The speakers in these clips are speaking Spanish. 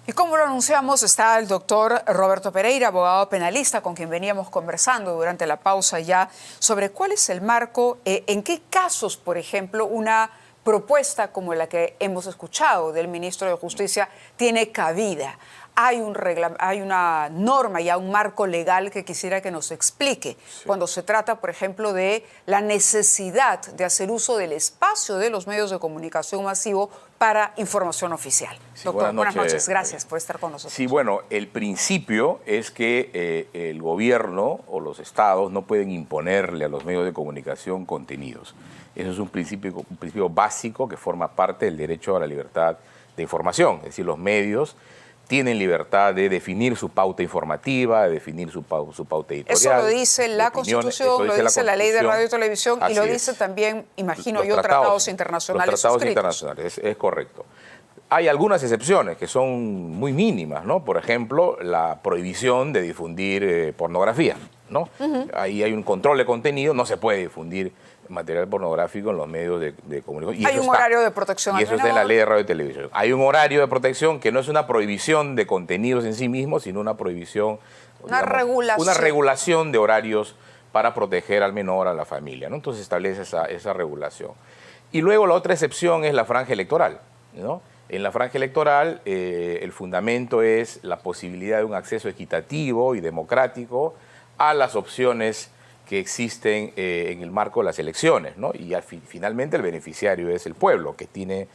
Y como lo anunciamos, está el doctor Roberto Pereira, abogado penalista, con quien veníamos conversando durante la pausa ya sobre cuál es el marco, en qué casos, por ejemplo, una propuesta como la que hemos escuchado del ministro de Justicia tiene cabida. Hay una norma, ya un marco legal que quisiera que nos explique cuando se trata, por ejemplo, de la necesidad de hacer uso del espacio de los medios de comunicación masivo para información oficial. Sí, doctor, buenas noches. Gracias por estar con nosotros. Sí, bueno, el principio es que el gobierno o los estados no pueden imponerle a los medios de comunicación contenidos. Eso es un principio básico que forma parte del derecho a la libertad de información. Es decir, los medios tienen libertad de definir su pauta informativa, de definir su pauta editorial. Eso lo dice la Constitución, lo dice la Ley de Radio y Televisión y lo dice también, imagino yo, tratados internacionales. Los tratados internacionales, es correcto. Hay algunas excepciones que son muy mínimas, ¿no? Por ejemplo, la prohibición de difundir pornografía, ¿no? Ahí hay un control de contenido, no se puede difundir material pornográfico en los medios de comunicación. Hay un horario de protección. Y eso está en la Ley de Radio y Televisión. Hay un horario de protección que no es una prohibición de contenidos en sí mismo, sino una prohibición, una regulación de horarios para proteger al menor, a la familia, ¿no? Entonces establece esa regulación. Y luego la otra excepción es la franja electoral, ¿no? En la franja electoral el fundamento es la posibilidad de un acceso equitativo y democrático a las opciones que existen en el marco de las elecciones, ¿no? Y finalmente el beneficiario es el pueblo, que tiene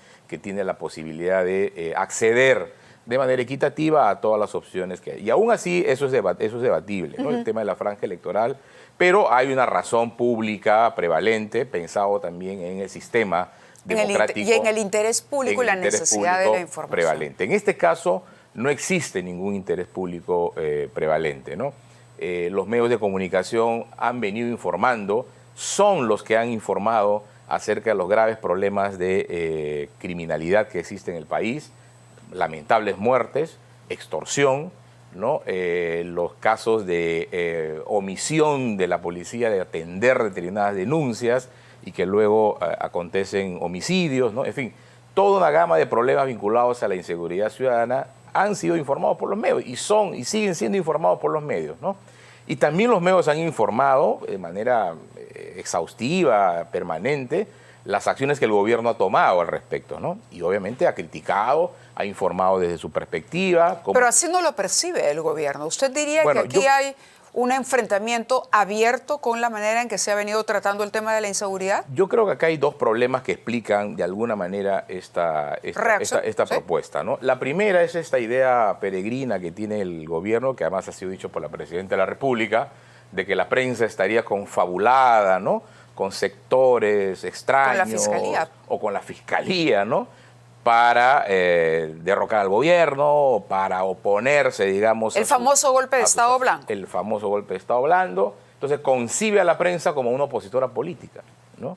la posibilidad de acceder de manera equitativa a todas las opciones que hay. Y aún así eso es debatible, ¿no? El tema de la franja electoral, pero hay una razón pública prevalente, pensado también en el sistema democrático. Y en el interés público y la necesidad de la información. Prevalente. En este caso no existe ningún interés público prevalente, ¿no? Los medios de comunicación han venido informando, son los que han informado acerca de los graves problemas de criminalidad que existe en el país, lamentables muertes, extorsión, ¿no? Los casos de omisión de la policía de atender determinadas denuncias y que luego acontecen homicidios, ¿no? En fin, toda una gama de problemas vinculados a la inseguridad ciudadana han sido informados por los medios y siguen siendo informados por los medios, ¿no? Y también los medios han informado de manera exhaustiva, permanente, las acciones que el gobierno ha tomado al respecto, ¿no? Y obviamente ha criticado, ha informado desde su perspectiva. Pero así no lo percibe el gobierno. ¿Usted diría que aquí hay un enfrentamiento abierto con la manera en que se ha venido tratando el tema de la inseguridad? Yo creo que acá hay dos problemas que explican de alguna manera esta propuesta, ¿no? La primera es esta idea peregrina que tiene el gobierno, que además ha sido dicho por la Presidenta de la República, de que la prensa estaría confabulada, ¿no? Con sectores extraños. Con la Fiscalía. O con la Fiscalía, ¿no? Para derrocar al gobierno, para oponerse, digamos... El famoso golpe de Estado blando. El famoso golpe de Estado blando. Entonces concibe a la prensa como una opositora política, ¿no?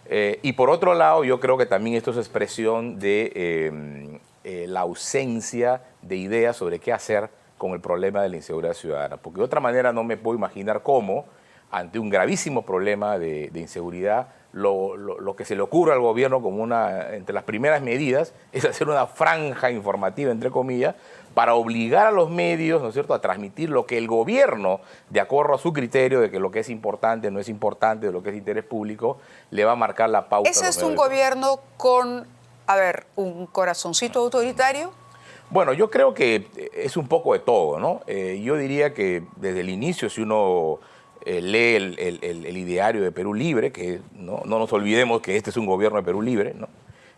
Y por otro lado, yo creo que también esto es expresión de la ausencia de ideas sobre qué hacer con el problema de la inseguridad ciudadana. Porque de otra manera no me puedo imaginar cómo, ante un gravísimo problema de inseguridad, lo que se le ocurre al gobierno como entre las primeras medidas es hacer una franja informativa, entre comillas, para obligar a los medios, ¿no es cierto?, a transmitir lo que el gobierno, de acuerdo a su criterio de que lo que es importante no es importante, de lo que es interés público, le va a marcar la pauta. ¿Ese es un gobierno con, un corazoncito autoritario? Bueno, yo creo que es un poco de todo, ¿no? Yo diría que desde el inicio, si uno lee el ideario de Perú Libre, que no nos olvidemos que este es un gobierno de Perú Libre, ¿no?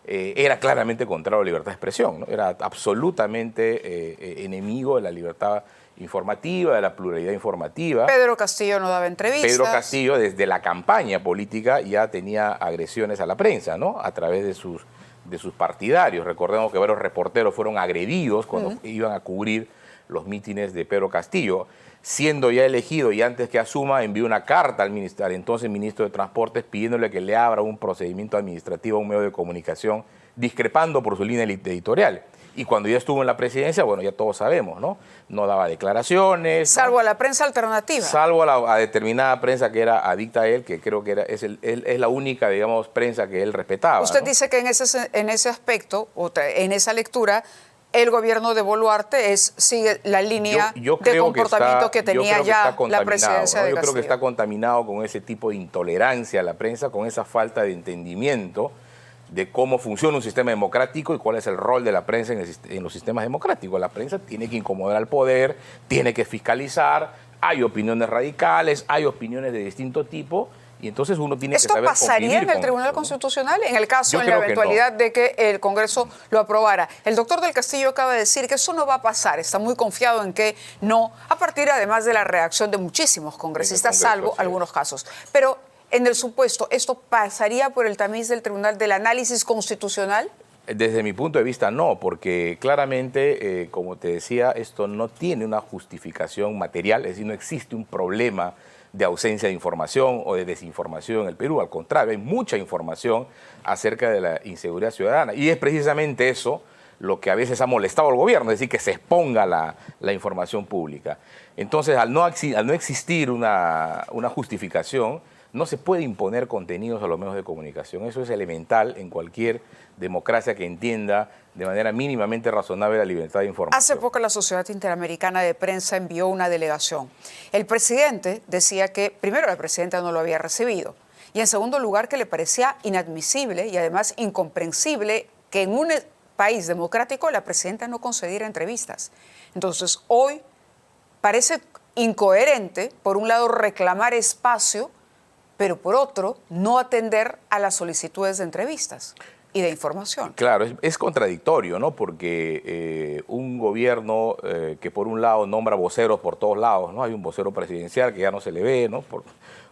Era claramente contrario a la libertad de expresión, ¿no? Era absolutamente enemigo de la libertad informativa, de la pluralidad informativa. Pedro Castillo no daba entrevistas. Pedro Castillo desde la campaña política ya tenía agresiones a la prensa, ¿no? A través de sus partidarios. Recordemos que varios reporteros fueron agredidos cuando iban a cubrir los mítines de Pedro Castillo. Siendo ya elegido y antes que asuma, envió una carta al entonces ministro de Transportes pidiéndole que le abra un procedimiento administrativo a un medio de comunicación, discrepando por su línea editorial. Y cuando ya estuvo en la presidencia, bueno, ya todos sabemos, ¿no? No daba declaraciones. Salvo a la prensa alternativa. Salvo a determinada prensa que era adicta a él, que creo que es la única, digamos, prensa que él respetaba. Usted ¿no? dice que en ese aspecto, en esa lectura, el gobierno de Boluarte sigue la línea yo de creo comportamiento que yo creo tenía que ya está la presidencia ¿no? de Yo creo que Castillo. está contaminado con ese tipo de intolerancia a la prensa, con esa falta de entendimiento de cómo funciona un sistema democrático y cuál es el rol de la prensa en los sistemas democráticos. La prensa tiene que incomodar al poder, tiene que fiscalizar, hay opiniones radicales, hay opiniones de distinto tipo, y entonces uno tiene que saber convivir. ¿Esto pasaría en el con Tribunal esto, ¿no? Constitucional en el caso, Yo en la creo que eventualidad no. de que el Congreso lo aprobara? El doctor del Castillo acaba de decir que eso no va a pasar, está muy confiado en que no, a partir además de la reacción de muchísimos congresistas, Congreso, salvo sí. algunos casos. Pero en el supuesto, ¿esto pasaría por el tamiz del Tribunal del Análisis Constitucional? Desde mi punto de vista no, porque claramente, como te decía, esto no tiene una justificación material, es decir, no existe un problema de ausencia de información o de desinformación en el Perú. Al contrario, hay mucha información acerca de la inseguridad ciudadana. Y es precisamente eso lo que a veces ha molestado al gobierno, es decir, que se exponga la información pública. Entonces, al no existir una justificación, no se puede imponer contenidos a los medios de comunicación. Eso es elemental en cualquier democracia que entienda de manera mínimamente razonable la libertad de información. Hace poco la Sociedad Interamericana de Prensa envió una delegación. El presidente decía que, primero, la presidenta no lo había recibido, y en segundo lugar, que le parecía inadmisible y además incomprensible que en un país democrático la presidenta no concediera entrevistas. Entonces, hoy parece incoherente, por un lado, reclamar espacio, pero por otro, no atender a las solicitudes de entrevistas y de información. Claro, es contradictorio, ¿no? Porque un gobierno que por un lado nombra voceros por todos lados, ¿no? Hay un vocero presidencial que ya no se le ve, ¿no? Por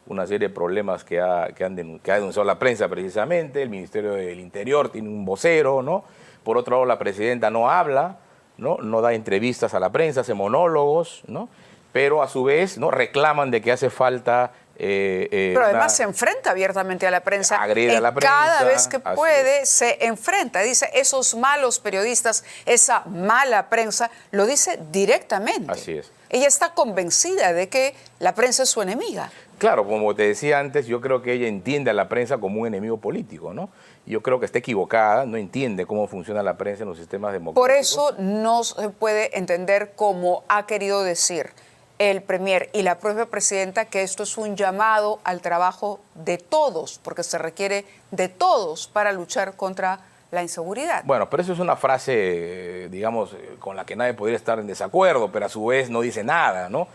una serie de problemas que ha denunciado la prensa precisamente. El Ministerio del Interior tiene un vocero, ¿no? Por otro lado, la presidenta no habla, ¿no? No da entrevistas a la prensa, hace monólogos, ¿no? Pero a su vez, ¿no? Reclaman de que hace falta... pero además se enfrenta abiertamente a la prensa. Agrede a la prensa. Cada vez que Así puede es. se enfrenta. Dice, esos malos periodistas, esa mala prensa, lo dice directamente. Así es. Ella está convencida de que la prensa es su enemiga. Claro, como te decía antes, yo creo que ella entiende a la prensa como un enemigo político, ¿no? Yo creo que está equivocada, no entiende cómo funciona la prensa en los sistemas democráticos. Por eso no se puede entender como ha querido decir el premier y la propia presidenta que esto es un llamado al trabajo de todos, porque se requiere de todos para luchar contra la inseguridad. Bueno, pero eso es una frase, digamos, con la que nadie podría estar en desacuerdo, pero a su vez no dice nada, ¿no?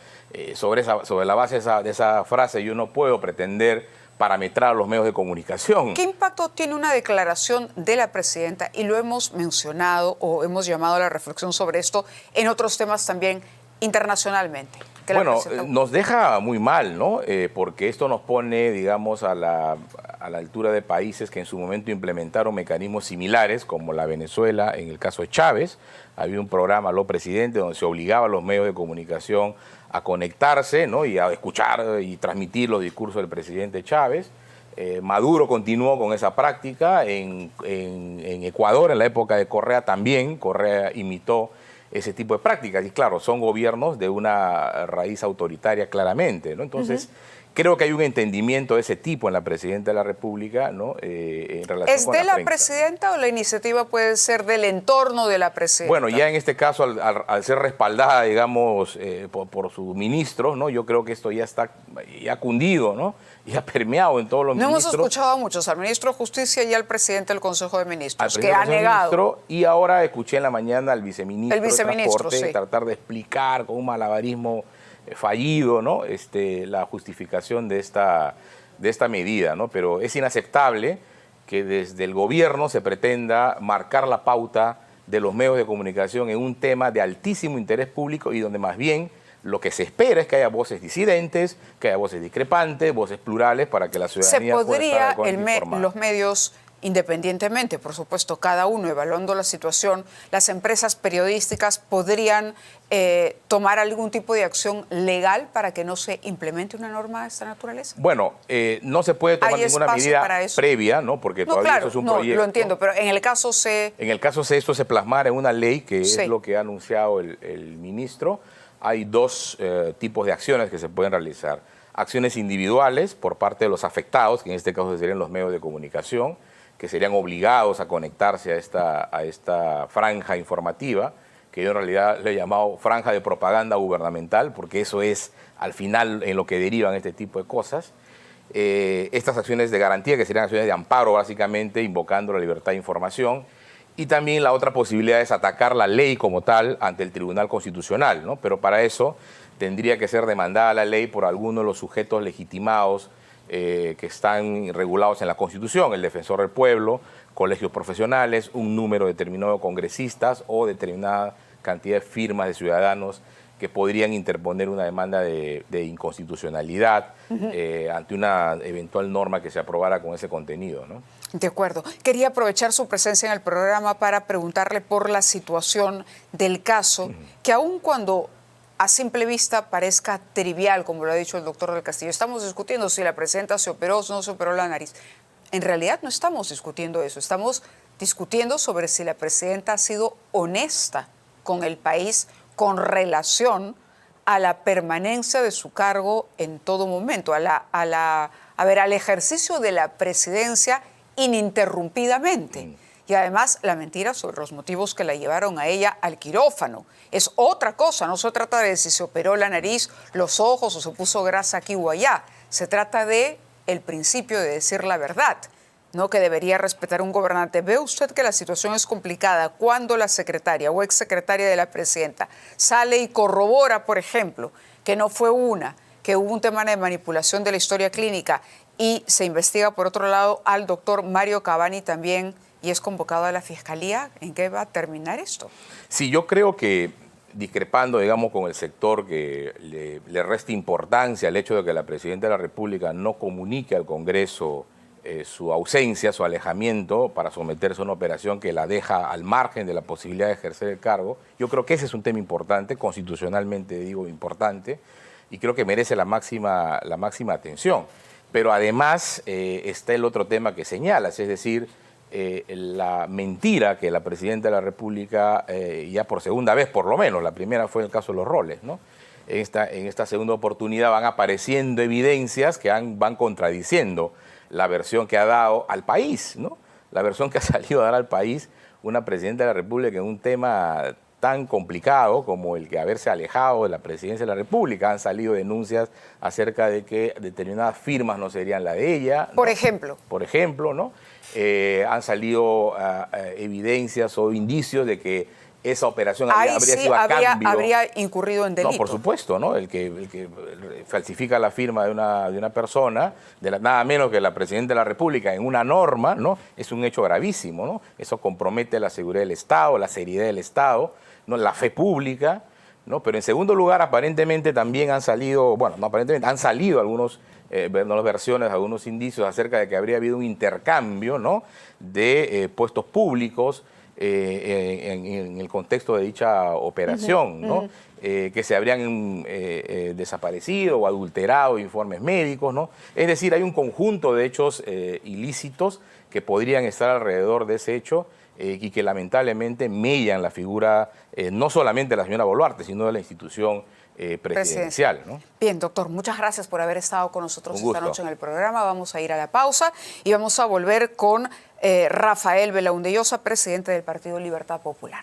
Sobre la base de esa frase yo no puedo pretender parametrar los medios de comunicación. ¿Qué impacto tiene una declaración de la presidenta? Y lo hemos mencionado o hemos llamado a la reflexión sobre esto en otros temas también internacionalmente. Bueno, nos deja muy mal, ¿no? Porque esto nos pone, digamos, a la altura de países que en su momento implementaron mecanismos similares, como la Venezuela, en el caso de Chávez. Había un programa, Lo Presidente, donde se obligaba a los medios de comunicación a conectarse, ¿no? Y a escuchar y transmitir los discursos del presidente Chávez. Maduro continuó con esa práctica. En Ecuador, en la época de Correa también, Correa imitó ese tipo de prácticas. Y claro, son gobiernos de una raíz autoritaria claramente, ¿no? Entonces, creo que hay un entendimiento de ese tipo en la presidenta de la República, ¿no? En relación ¿Es con de la prensa. presidenta o la iniciativa puede ser del entorno de la presidenta? Bueno, ya en este caso, al ser respaldada, digamos, por sus ministros, ¿no? Yo creo que esto ya está ya cundido, ¿no? Ya permeado en todos los ministros. No hemos escuchado a muchos, al ministro de Justicia y al presidente del Consejo de Ministros, Al que ha negado. ministro, y ahora escuché en la mañana al viceministro, El viceministro, de Transporte sí. tratar de explicar con un malabarismo fallido, ¿no? La justificación de esta medida, ¿no? Pero es inaceptable que desde el gobierno se pretenda marcar la pauta de los medios de comunicación en un tema de altísimo interés público y donde más bien lo que se espera es que haya voces disidentes, que haya voces discrepantes, voces plurales para que la ciudadanía ¿Se pueda estar podría adecuadamente informada. los medios, independientemente, por supuesto, cada uno evaluando la situación, las empresas periodísticas podrían tomar algún tipo de acción legal para que no se implemente una norma de esta naturaleza? Bueno, no se puede tomar ¿Hay ninguna espacio medida para eso? previa, ¿no? Porque No, todavía claro, eso es un no, proyecto. lo entiendo, pero en el caso En el caso de esto se plasmara en una ley, que Sí. es lo que ha anunciado el ministro, hay dos tipos de acciones que se pueden realizar. Acciones individuales por parte de los afectados, que en este caso serían los medios de comunicación, que serían obligados a conectarse a esta franja informativa, que yo en realidad le he llamado franja de propaganda gubernamental, porque eso es al final en lo que derivan este tipo de cosas. Estas acciones de garantía, que serían acciones de amparo básicamente, invocando la libertad de información, y también la otra posibilidad es atacar la ley como tal ante el Tribunal Constitucional, ¿no? Pero para eso tendría que ser demandada la ley por alguno de los sujetos legitimados que están regulados en la Constitución, el Defensor del Pueblo, colegios profesionales, un número determinado de congresistas o determinada cantidad de firmas de ciudadanos que podrían interponer una demanda de inconstitucionalidad ante una eventual norma que se aprobara con ese contenido, ¿no? De acuerdo. Quería aprovechar su presencia en el programa para preguntarle por la situación del caso, que aun cuando a simple vista parezca trivial, como lo ha dicho el doctor del Castillo, estamos discutiendo si la presidenta se operó o no se operó la nariz. En realidad no estamos discutiendo eso, estamos discutiendo sobre si la presidenta ha sido honesta con el país con relación a la permanencia de su cargo en todo momento, al ejercicio de la presidencia ininterrumpidamente. Y además la mentira sobre los motivos que la llevaron a ella al quirófano. Es otra cosa, no se trata de si se operó la nariz, los ojos o se puso grasa aquí o allá. Se trata de el principio de decir la verdad, ¿no? Que debería respetar un gobernante. ¿Ve usted que la situación es complicada cuando la secretaria o exsecretaria de la presidenta sale y corrobora, por ejemplo, que no fue que hubo un tema de manipulación de la historia clínica y se investiga, por otro lado, al doctor Mario Cavani también y es convocado a la Fiscalía? ¿En qué va a terminar esto? Sí, yo creo que discrepando, digamos, con el sector que le resta importancia al hecho de que la Presidenta de la República no comunique al Congreso su ausencia, su alejamiento para someterse a una operación que la deja al margen de la posibilidad de ejercer el cargo, yo creo que ese es un tema importante, constitucionalmente digo importante, y creo que merece la máxima atención. Pero además está el otro tema que señalas, es decir, la mentira que la Presidenta de la República, ya por segunda vez por lo menos, la primera fue el caso de los roles, ¿no? En esta segunda oportunidad van apareciendo evidencias que van contradiciendo la versión que ha dado al país, ¿no? La versión que ha salido a dar al país una Presidenta de la República en un tema tan complicado como el que haberse alejado de la Presidencia de la República. Han salido denuncias acerca de que determinadas firmas no serían la de ella, ¿no? Por ejemplo. Por ejemplo, ¿no? Han salido evidencias o indicios de que esa operación habría sido a cambio. Habría incurrido en delito. No, por supuesto, ¿no? El que falsifica la firma de una persona, nada menos que la Presidenta de la República, en una norma, ¿no? Es un hecho gravísimo, ¿no? Eso compromete la seguridad del Estado, la seriedad del Estado, ¿no? La fe pública, ¿no? Pero en segundo lugar, aparentemente también han salido, bueno, no aparentemente, han salido algunas versiones, algunos indicios acerca de que habría habido un intercambio, ¿no? De puestos públicos en el contexto de dicha operación, ¿no? Que se habrían desaparecido o adulterado informes médicos, ¿no? Es decir, hay un conjunto de hechos ilícitos que podrían estar alrededor de ese hecho y que lamentablemente mellan la figura no solamente de la señora Boluarte, sino de la institución presidencial, ¿no? Bien, doctor, muchas gracias por haber estado con nosotros esta noche en el programa. Vamos a ir a la pausa y vamos a volver con Rafael Belaúnde Llosa, presidente del Partido Libertad Popular.